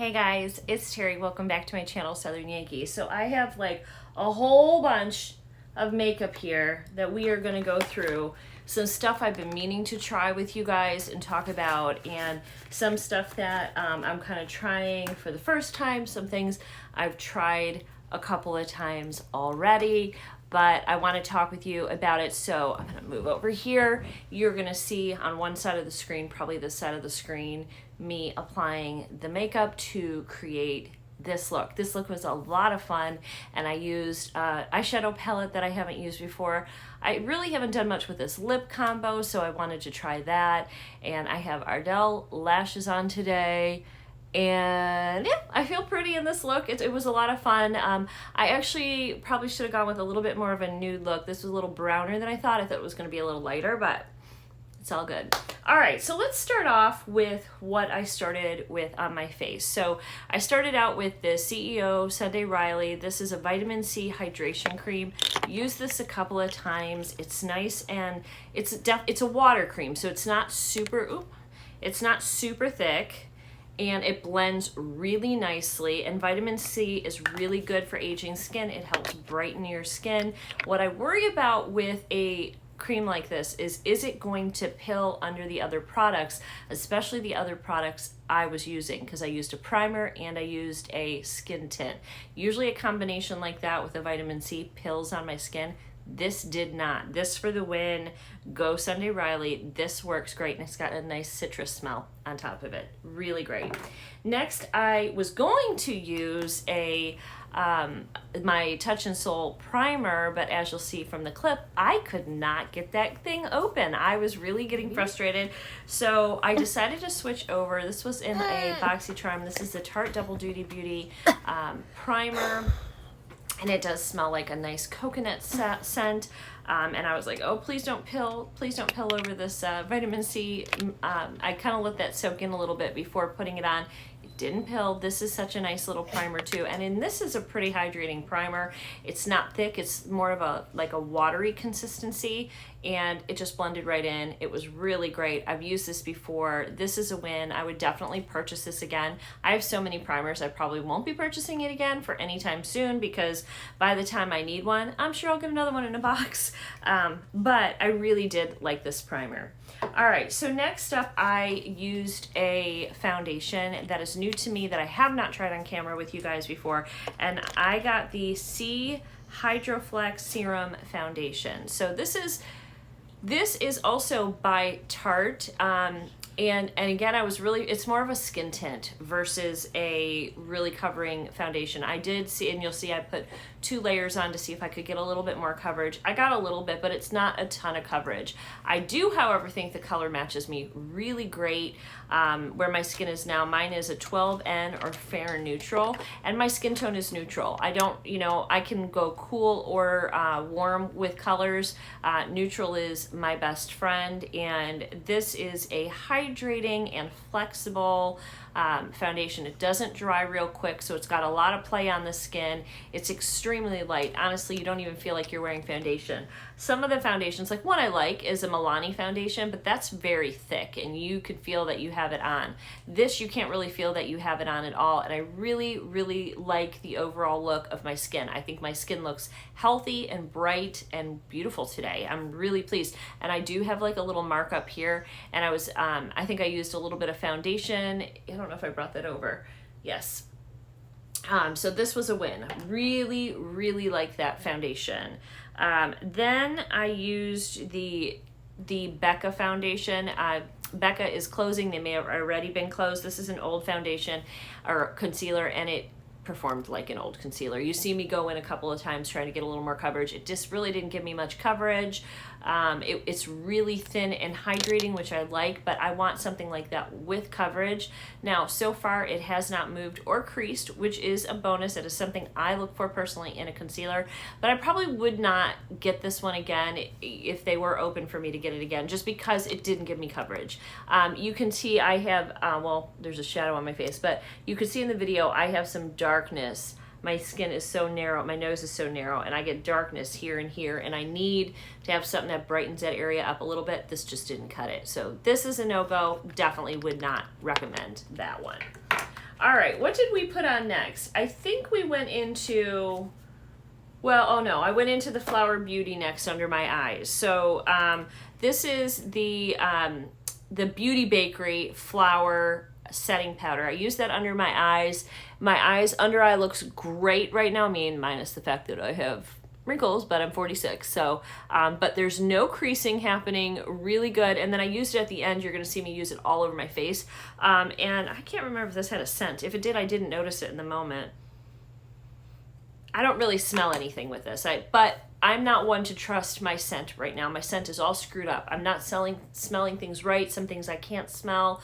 Hey guys, it's Terry. Welcome back to my channel, Southern Yankee. So I have like a whole bunch of makeup here that we are going to go through. Some stuff I've been meaning to try with you guys and talk about, and some stuff that I'm kind of trying for the first time. Some things I've tried a couple of times already, but I want to talk with you about it. So I'm going to move over here. You're going to see on one side of the screen, probably this side of the screen, me applying the makeup to create this look. This look was a lot of fun, and I used eyeshadow palette that I haven't used before. I really haven't done much with this lip combo, so I wanted to try that. And I have Ardell lashes on today. And yeah, I feel pretty in this look. It was a lot of fun. I actually probably should have gone with a little bit more of a nude look. This was a little browner than I thought. I thought it was going to be a little lighter, but it's all good. All right, so let's start off with what I started with on my face. So I started out with the CEO Sunday Riley. This is a vitamin C hydration cream. Used this a couple of times. It's nice, and it's a water cream, so it's not super thick, and it blends really nicely. And vitamin C is really good for aging skin. It helps brighten your skin. What I worry about with a cream like this is it going to pill under the other products, especially the other products I was using, because I used a primer and I used a skin tint. Usually a combination like that with a vitamin C pills on my skin. This did not. This for the win. Go Sunday Riley. This works great, and it's got a nice citrus smell on top of it. Really great. Next, I was going to use my Touch and Soul primer, but as you'll see from the clip, I could not get that thing open. I was really getting frustrated, so I decided to switch over. This was in a BoxyCharm. This is the Tarte Double Duty Beauty primer. And it does smell like a nice coconut scent. And I was like, oh, please don't pill over this vitamin C. I kind of let that soak in a little bit before putting it on. It didn't pill. This is such a nice little primer too. And this is a pretty hydrating primer. It's not thick. It's more of a watery consistency, and it just blended right in. It was really great. I've used this before. This is a win. I would definitely purchase this again. I have so many primers, I probably won't be purchasing it again for any time soon, because by the time I need one, I'm sure I'll get another one in a box. But I really did like this primer. All right, so next up, I used a foundation that is new to me that I have not tried on camera with you guys before, and I got the C Hydroflex Serum Foundation. So this is also by Tarte, and again, it's more of a skin tint versus a really covering foundation. I did see, and you'll see I put 2 layers on to see if I could get a little bit more coverage. I got a little bit, but it's not a ton of coverage. I do, however, think the color matches me really great. Where my skin is now, mine is a 12N or fair neutral, and my skin tone is neutral. I don't, I can go cool or warm with colors. Neutral is my best friend, and this is a hydrating and flexible foundation. It doesn't dry real quick, so it's got a lot of play on the skin. It's extremely light. Honestly, you don't even feel like you're wearing foundation. Some of the foundations, like one I like is a Milani foundation, but that's very thick, and you could feel that you have it on. This, you can't really feel that you have it on at all, and I really, really like the overall look of my skin. I think my skin looks healthy and bright and beautiful today. I'm really pleased, and I do have like a little mark up here, and I think I used a little bit of foundation. I don't know if I brought that over. Yes. So this was a win. Really, really like that foundation. Then I used the Becca foundation. Becca is closing. They may have already been closed. This is an old foundation or concealer, and it performed like an old concealer. You see me go in a couple of times trying to get a little more coverage. It just really didn't give me much coverage. It's really thin and hydrating, which I like, but I want something like that with coverage. Now, so far it has not moved or creased, which is a bonus. It is something I look for personally in a concealer, but I probably would not get this one again if they were open for me to get it again, just because it didn't give me coverage. You can see I have, well, there's a shadow on my face, but you can see in the video I have some darkness. My skin is so narrow, my nose is so narrow, and I get darkness here and here, and I need to have something that brightens that area up a little bit. This just didn't cut it. So this is a no-go. Definitely would not recommend that one. All right, what did we put on next? I think we went into, well, oh no, I went into the Flower Beauty next under my eyes. So this is the Beauty Bakery Flower Setting Powder. I use that under my eyes. My eyes, under eye looks great right now, I mean, minus the fact that I have wrinkles, but I'm 46, so, but there's no creasing happening, really good. And then I used it at the end. You're gonna see me use it all over my face. And I can't remember if this had a scent. If it did, I didn't notice it in the moment. I don't really smell anything with this, but I'm not one to trust my scent right now. My scent is all screwed up. I'm not smelling things right. Some things I can't smell.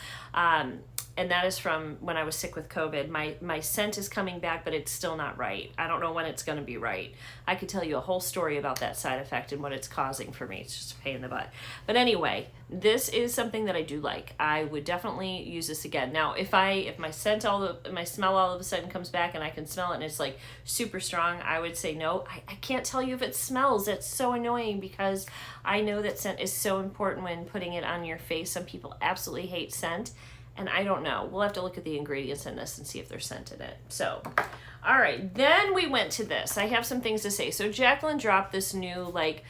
And that is from when I was sick with COVID. My scent is coming back, but it's still not right. I don't know when it's going to be right. I could tell you a whole story about that side effect and what it's causing for me. It's just a pain in the butt. But anyway, this is something that I do like. I would definitely use this again. Now, if my smell all of a sudden comes back and I can smell it and it's like super strong, I would say no. I can't tell you if it smells. That's so annoying because I know that scent is so important when putting it on your face. Some people absolutely hate scent. And I don't know. We'll have to look at the ingredients in this and see if they're scent in it. So, all right. Then we went to this. I have some things to say. So Jaclyn dropped this new like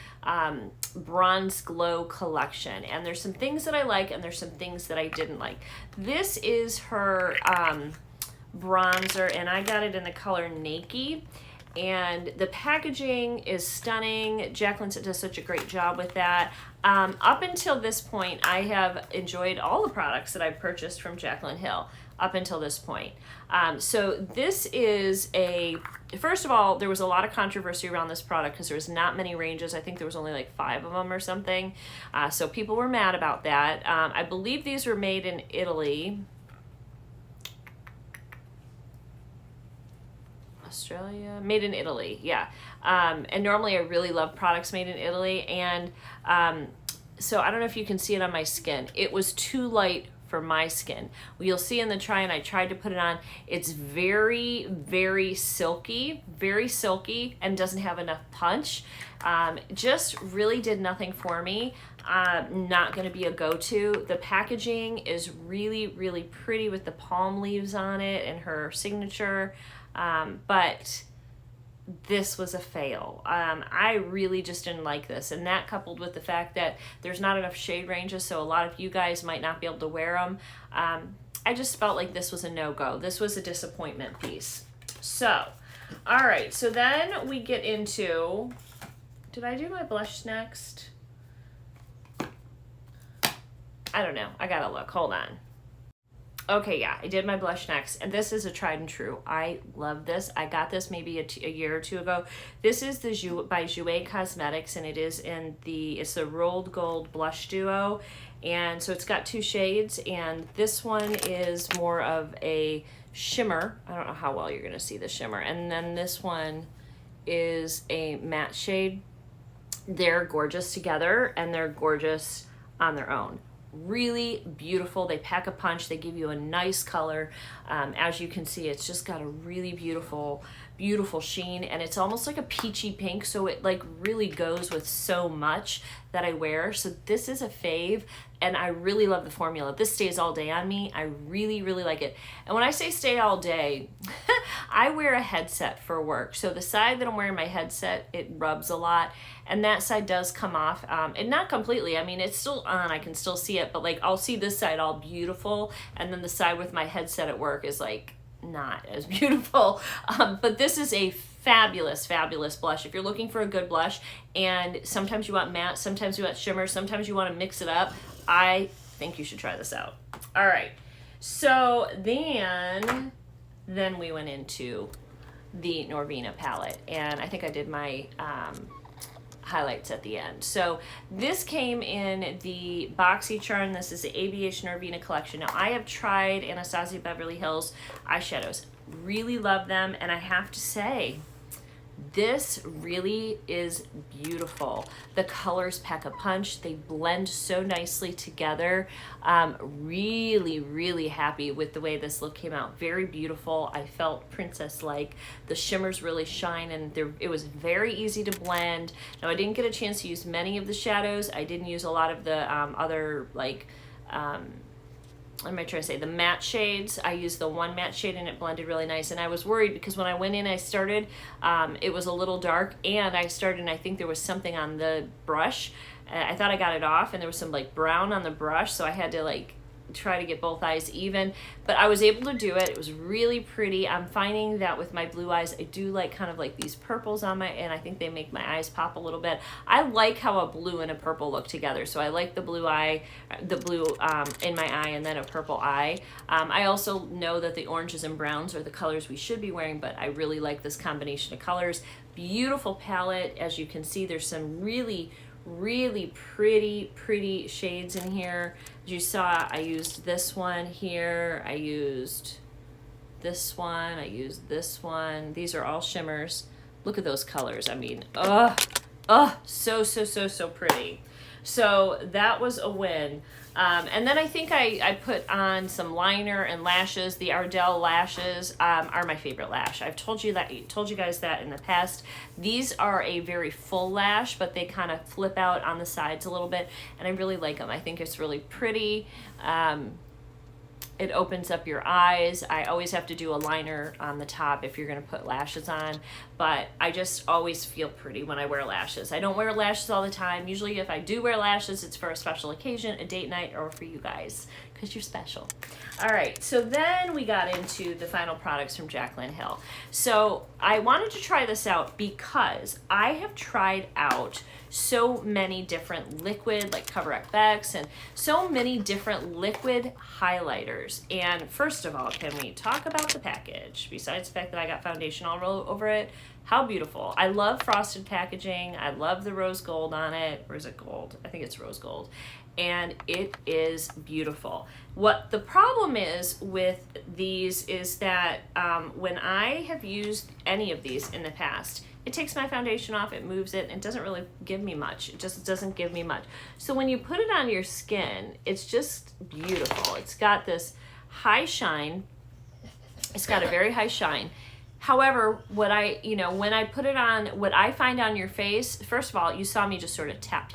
bronze glow collection. And there's some things that I like and there's some things that I didn't like. This is her bronzer and I got it in the color Naked. And the packaging is stunning. Jaclyn does such a great job with that. Up until this point, I have enjoyed all the products that I've purchased from Jaclynhill up until this point. So this is first of all, there was a lot of controversy around this product because there was not many ranges. I think there was only like 5 of them or something. So people were mad about that. I believe these were made in Italy. Australia, made in Italy, yeah. And normally I really love products made in Italy, and so I don't know if you can see it on my skin. It was too light for my skin. Well, you'll see in the try, and I tried to put it on. It's very, very silky, and doesn't have enough punch. Just really did nothing for me. Not going to be a go-to. The packaging is really, really pretty with the palm leaves on it and her signature. But this was a fail. I really just didn't like this, and that coupled with the fact that there's not enough shade ranges, so a lot of you guys might not be able to wear them. I just felt like this was a no-go. This was a disappointment piece. So, all right, so then we get into, did I do my blush next? I don't know. I gotta look. Hold on. Okay, yeah, I did my blush next, and this is a tried and true. I love this. I got this maybe a year or two ago. This is the by Jouer Cosmetics, and it is it's the Rolled Gold Blush Duo, and so it's got 2 shades, and this one is more of a shimmer. I don't know how well you're gonna see the shimmer, and then this one is a matte shade. They're gorgeous together, and they're gorgeous on their own. Really beautiful. They pack a punch. They give you a nice color. As you can see, it's just got a really beautiful sheen, and it's almost like a peachy pink, so it like really goes with so much that I wear. So this is a fave, and I really love the formula. This stays all day on me. I really, really like it. And when I say stay all day, I wear a headset for work. So the side that I'm wearing my headset, it rubs a lot, and that side does come off, and not completely. I mean, it's still on. I can still see it, but like I'll see this side all beautiful, and then the side with my headset at work is like not as beautiful. But this is a fabulous blush. If you're looking for a good blush, and sometimes you want matte, sometimes you want shimmer, sometimes you want to mix it up, I think you should try this out. All right, so then we went into the Norvina palette, and I think I did my highlights at the end. So this came in the BoxyCharm. This is the ABH Norvina collection. Now I have tried Anastasia Beverly Hills eyeshadows. Really love them, and I have to say, this really is beautiful. The colors pack a punch. They blend so nicely together. Really, really happy with the way this look came out. Very beautiful. I felt princess-like. The shimmers really shine, and it was very easy to blend. Now, I didn't get a chance to use many of the shadows. I didn't use a lot of the other, like, what am I trying to say, the matte shades. I used the one matte shade and it blended really nice. And I was worried because when I went in, I started, it was a little dark, and I started, and I think there was something on the brush. I thought I got it off, and there was some like brown on the brush, so I had to like try to get both eyes even, but I was able to do it. It was really pretty. I'm finding that with my blue eyes, I do like kind of like these purples on my, and I think they make my eyes pop a little bit. I like how a blue and a purple look together, so I like the blue eye, the blue in my eye, and then a purple eye. I also know that the oranges and browns are the colors we should be wearing, but I really like this combination of colors. Beautiful palette. As you can see, there's some really pretty shades in here. As you saw, I used this one here, I used this one, I used this one. These are all shimmers. Look at those colors. I mean, so pretty. So that was a win. And then I think I put on some liner and lashes. The Ardell lashes are my favorite lash. I've told you guys that in the past. These are a very full lash, but they kind of flip out on the sides a little bit, and I really like them. I think it's really pretty. It opens up your eyes. I always have to do a liner on the top if you're gonna put lashes on, but I just always feel pretty when I wear lashes. I don't wear lashes all the time. Usually if I do wear lashes, it's for a special occasion, a date night, or for you guys, because you're special. All right, so then we got into the final products from Jaclynhill. So I wanted to try this out because I have tried out so many different liquid, like Cover FX, and so many different liquid highlighters. And first of all, can we talk about the package? Besides the fact that I got foundation all over it, how beautiful. I love frosted packaging. I love the rose gold on it. Or is it gold? I think it's rose gold. And it is beautiful. What the problem is with these is that when I have used any of these in the past, it takes my foundation off, it moves it, and it doesn't really give me much. It just doesn't give me much. So when you put it on your skin, it's just beautiful. It's got this high shine. It's got a very high shine. However, when I put it on, what I find on your face, first of all, you saw me just sort of tap,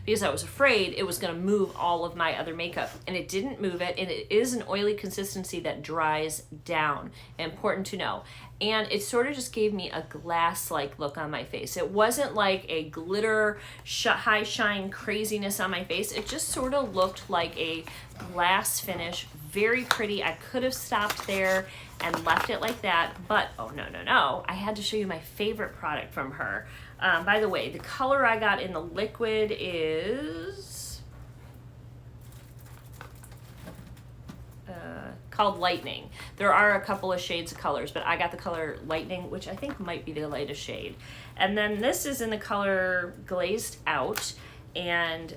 because I was afraid it was gonna move all of my other makeup, and it didn't move it, and it is an oily consistency that dries down, important to know. And it sort of just gave me a glass-like look on my face. It wasn't like a glitter, high shine craziness on my face. It just sort of looked like a glass finish, very pretty. I could have stopped there and left it like that, but oh no, I had to show you my favorite product from her. By the way, the color I got in the liquid is called Lightning. There are a couple of shades of colors, but I got the color Lightning, which I think might be the lightest shade. And then this is in the color Glazed Out. And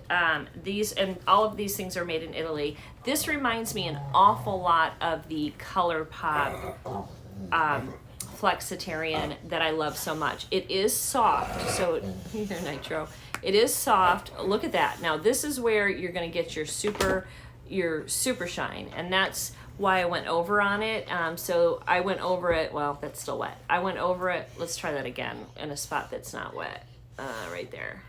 all of these things are made in Italy. This reminds me an awful lot of the ColourPop Flexitarian that I love so much. It is soft, so here, Nitro. It is soft. Look at that. Now this is where you're gonna get your super shine, and that's why I went over on it. So I went over it. Well, that's still wet. I went over it. Let's try that again in a spot that's not wet. Right there.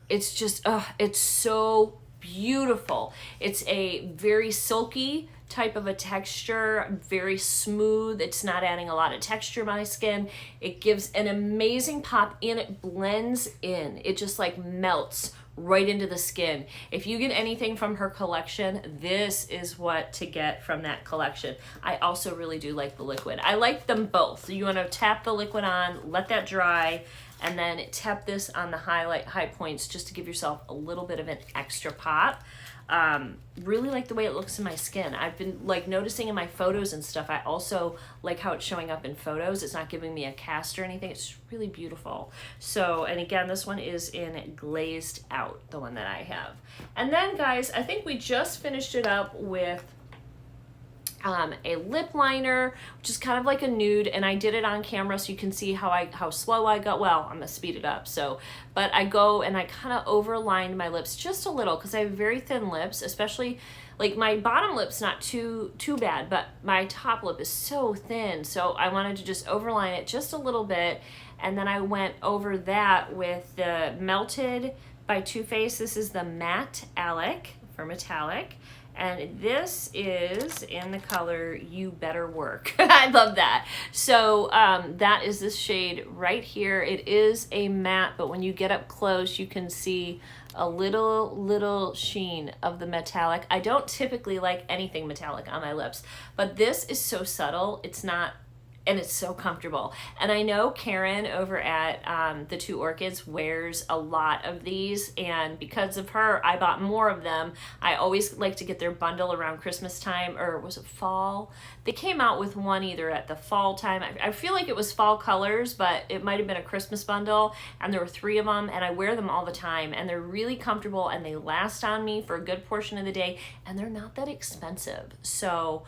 It's just, it's so beautiful. It's a very silky type of a texture, very smooth. It's not adding a lot of texture to my skin. It gives an amazing pop, and it blends in. It just like melts right into the skin. If you get anything from her collection, this is what to get from that collection. I also really do like the liquid. I like them both. You want to tap the liquid on, let that dry, and then tap this on the high points just to give yourself a little bit of an extra pop. Really like the way it looks in my skin. I've been like noticing in my photos and stuff, I also like how it's showing up in photos. It's not giving me a cast or anything. It's really beautiful. So, and again, this one is in Glazed Out, the one that I have. And then guys, I think we just finished it up with a lip liner, which is kind of like a nude, and I did it on camera so you can see how slow I go. Well, I'm gonna speed it up. So, but I go and I kind of overlined my lips just a little because I have very thin lips, especially like my bottom lip's not too bad, but my top lip is so thin. So I wanted to just overline it just a little bit, and then I went over that with the Melted by Too Faced. This is the Matte-Tallic for metallic. And this is in the color You Better Work. I love that. So that is this shade right here. It is a matte, but when you get up close, you can see a little sheen of the metallic. I don't typically like anything metallic on my lips, but this is so subtle. It's not, and it's so comfortable. And I know Karen over at the Two Orchids wears a lot of these, and because of her, I bought more of them. I always like to get their bundle around Christmas time, or was it fall? They came out with one either at the fall time. I feel like it was fall colors, but it might have been a Christmas bundle, and there were 3 of them, and I wear them all the time, and they're really comfortable, and they last on me for a good portion of the day, and they're not that expensive. So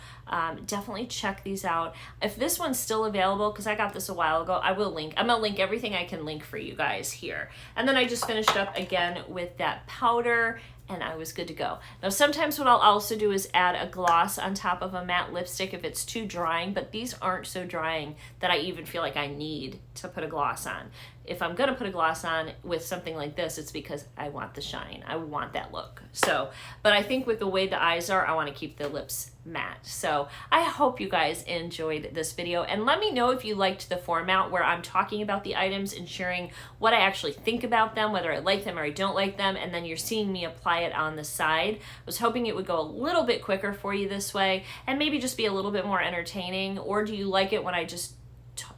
definitely check these out. If this one's still available, because I got this a while ago, I will link. I'm gonna link everything I can link for you guys here. And then I just finished up again with that powder, and I was good to go. Now sometimes what I'll also do is add a gloss on top of a matte lipstick if it's too drying, but these aren't so drying that I even feel like I need to put a gloss on. If I'm gonna put a gloss on with something like this, it's because I want the shine. I want that look. So, but I think with the way the eyes are, I wanna keep the lips matte. So I hope you guys enjoyed this video, and let me know if you liked the format where I'm talking about the items and sharing what I actually think about them, whether I like them or I don't like them, and then you're seeing me apply it on the side. I was hoping it would go a little bit quicker for you this way, and maybe just be a little bit more entertaining. Or do you like it when I just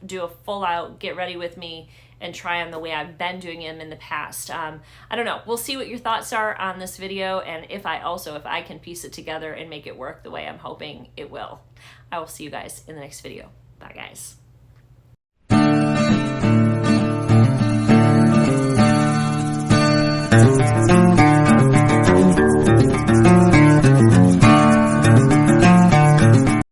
do a full out get ready with me and try them the way I've been doing them in the past? I don't know. We'll see what your thoughts are on this video, and if I can piece it together and make it work the way I'm hoping it will. I will see you guys in the next video. Bye guys.